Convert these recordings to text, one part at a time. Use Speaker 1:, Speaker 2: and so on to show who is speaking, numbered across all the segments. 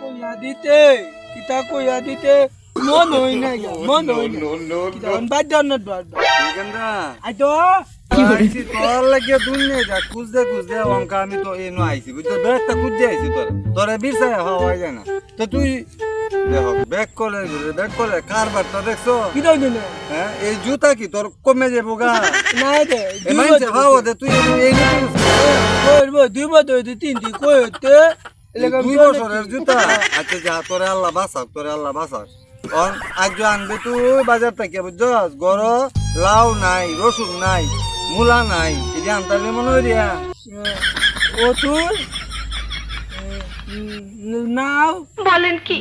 Speaker 1: কইয়া দিতে কিতা কইয়া দিতে মন হই না গা মন হই না কিতা বাদ দাও না বাদ
Speaker 2: কেন্দা
Speaker 1: আই তো
Speaker 2: আইছি তোর লাগে দুনিয়া যা খুঁজতে অঙ্কা আমি তো এনো আইছি বুঝছো ব্যাগটা খুঁজতে আইছি তোরে বিরসায় হওয়া যায় না তো তুই দেখো ব্যাগ কলে কারবারটা দেখছো
Speaker 1: কিতা দিনে
Speaker 2: হ্যাঁ এই জুতা কি তোর কমে যাবো গা
Speaker 1: না দে
Speaker 2: এ মাইছে ভাও দে তুই এই
Speaker 1: কইবো দুই বছর দুই তিন দি কইতে এলাকা
Speaker 2: 2 বছরের জুতা আচ্ছা যা তোরে আল্লাহ বাঁচাক অন আজ আনবে তুই বাজার থেকে বুঝছস গর লাউ নাই রসুন নাই মূলা নাই এই আনতালে মনে হইয়া
Speaker 1: ও তুই নাও
Speaker 3: বলেন কি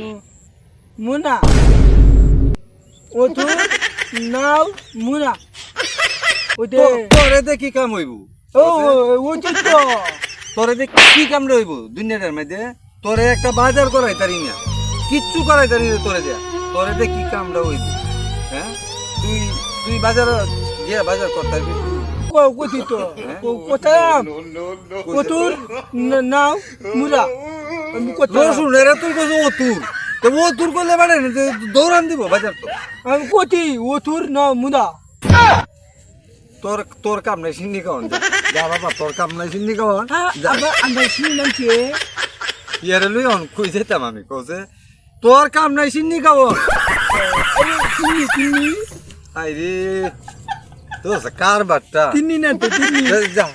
Speaker 1: মুনা ও তুই নাও মুনা ওতে
Speaker 2: তোরে দে কি কাম হইব
Speaker 1: ও ও তো
Speaker 2: তোরে দে কি কাম রইব দুনিয়াটার মধ্যে তোরে একটা বাজার করাই তারি না কিচ্ছু করাই তারি না তোরে দে কি কামটা হইব হ্যাঁ তুই বাজার গিয়া বাজার করতে পারবি
Speaker 1: কোথি তো কোথায় কতুর নাও মুরা কোথায়
Speaker 2: রসুন এরা তুই কইছ ও তুর করলে বাড়ে না দৌড়ান দিব বাজার তো
Speaker 1: আমি কোথি ও তুর না মুদা
Speaker 2: তোর কাম নাই সিন্নি খাওয়ান যা বাবা তোর কাম নাই সিন্নি খাওয়ান
Speaker 1: আমরা শুনছি
Speaker 2: ইয়ারে লই অন কই যেতাম আমি কইছে তোর কাম নাই সিন্নি খাওয়ান
Speaker 1: তিনি
Speaker 2: আইরে তো কার বাট্টা
Speaker 1: তিনি না তো তিনি
Speaker 2: যা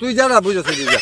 Speaker 2: তুই যা না বুঝছিস যা